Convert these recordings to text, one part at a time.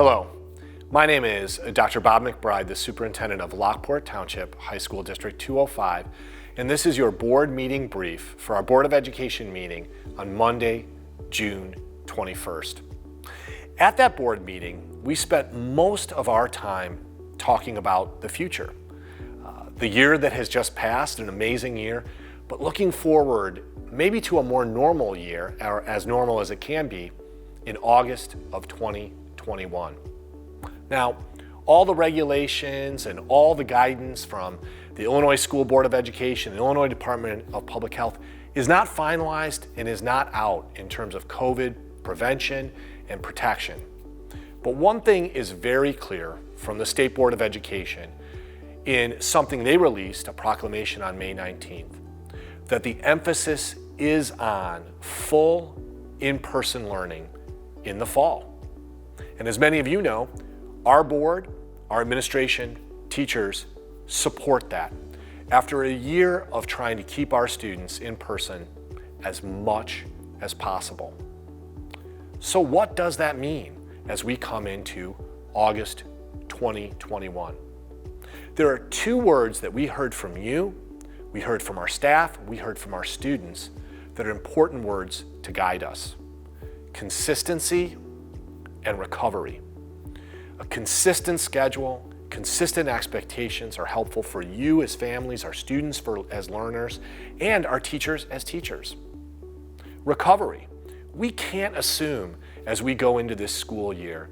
Hello, my name is Dr. Bob McBride, the Superintendent of Lockport Township High School District 205, and this is your board meeting brief for our Board of Education meeting on Monday, June 21st. At that board meeting, we spent most of our time talking about the future. The year that has just passed, an amazing year, but looking forward maybe to a more normal year, or as normal as it can be, in August of 2021. Now, all the regulations and all the guidance from the Illinois School Board of Education, the Illinois Department of Public Health is not finalized and is not out in terms of COVID prevention and protection. But one thing is very clear from the State Board of Education in something they released, a proclamation on May 19th, that the emphasis is on full in-person learning in the fall. And as many of you know, our board, our administration, teachers support that after a year of trying to keep our students in person as much as possible. So what does that mean as we come into August 2021? There are two words that we heard from you, we heard from our staff, we heard from our students that are important words to guide us: consistency and recovery. A consistent schedule, consistent expectations are helpful for you as families, our students as learners, and our teachers as teachers. Recovery. We can't assume as we go into this school year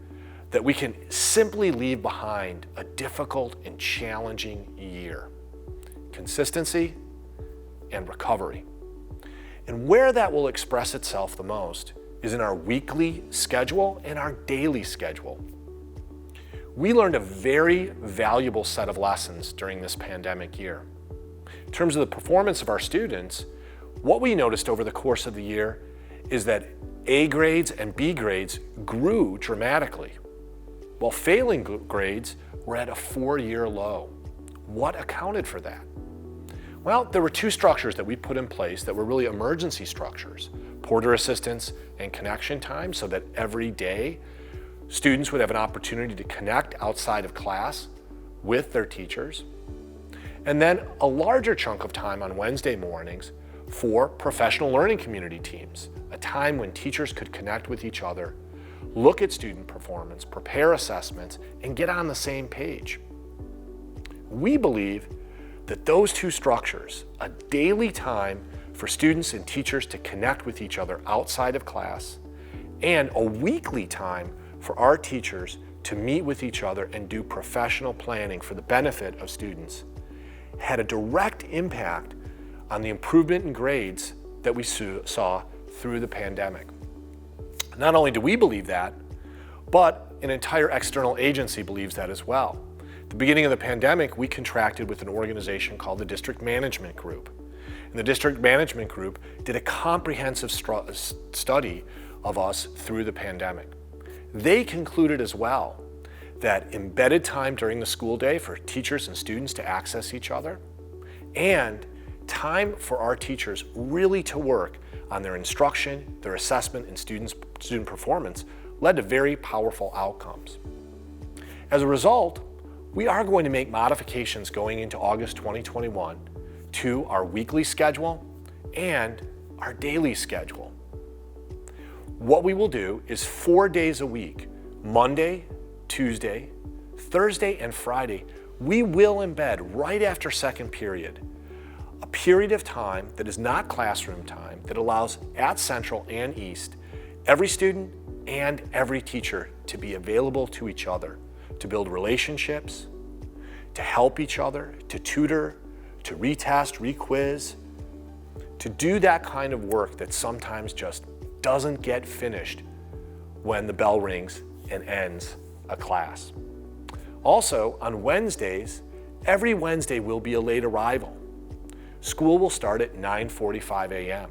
that we can simply leave behind a difficult and challenging year. Consistency and recovery. And where that will express itself the most is in our weekly schedule and our daily schedule. We learned a very valuable set of lessons during this pandemic year. In terms of the performance of our students, what we noticed over the course of the year is that A grades and B grades grew dramatically, while failing grades were at a 4-year low. What accounted for that? Well, there were two structures that we put in place that were really emergency structures: porter assistance and connection time, so that every day students would have an opportunity to connect outside of class with their teachers. And then a larger chunk of time on Wednesday mornings for professional learning community teams, a time when teachers could connect with each other, look at student performance, prepare assessments, and get on the same page. We believe that those two structures, a daily time for students and teachers to connect with each other outside of class, and a weekly time for our teachers to meet with each other and do professional planning for the benefit of students, had a direct impact on the improvement in grades that we saw through the pandemic. Not only do we believe that, but an entire external agency believes that as well. At the beginning of the pandemic, we contracted with an organization called the District Management Group. And the District Management Group did a comprehensive study of us through the pandemic. They concluded as well that embedded time during the school day for teachers and students to access each other, and time for our teachers really to work on their instruction, their assessment, and student performance led to very powerful outcomes. As a result, we are going to make modifications going into August 2021 to our weekly schedule and our daily schedule. What we will do is 4 days a week, Monday, Tuesday, Thursday, and Friday, we will embed right after second period a period of time that is not classroom time, that allows at Central and East every student and every teacher to be available to each other, to build relationships, to help each other, to tutor, to retest, requiz, to do that kind of work that sometimes just doesn't get finished when the bell rings and ends a class. Also, on Wednesdays, every Wednesday will be a late arrival. School will start at 9:45 a.m.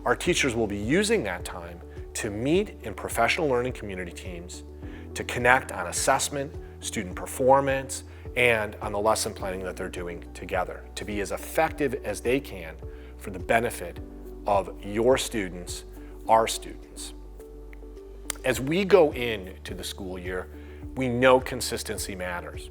Our teachers will be using that time to meet in professional learning community teams, to connect on assessment, student performance, and on the lesson planning that they're doing together, to be as effective as they can for the benefit of your students, our students. As we go into the school year, we know consistency matters.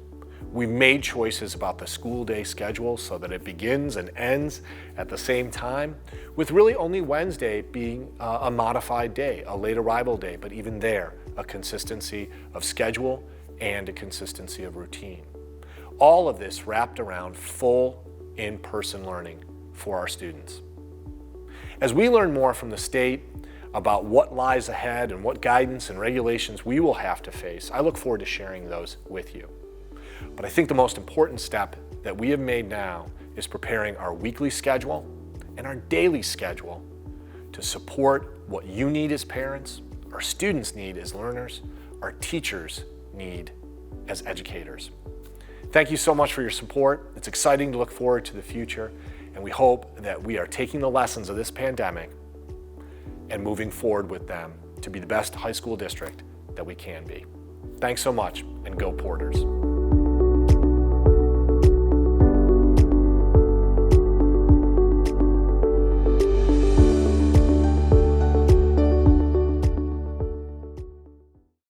We've made choices about the school day schedule so that it begins and ends at the same time, with really only Wednesday being a modified day, a late arrival day, but even there, a consistency of schedule and a consistency of routine. All of this wrapped around full in-person learning for our students. As we learn more from the state about what lies ahead and what guidance and regulations we will have to face, I look forward to sharing those with you. But I think the most important step that we have made now is preparing our weekly schedule and our daily schedule to support what you need as parents, our students need as learners, our teachers need as educators. Thank you so much for your support. It's exciting to look forward to the future, and we hope that we are taking the lessons of this pandemic and moving forward with them to be the best high school district that we can be. Thanks so much, and go Porters.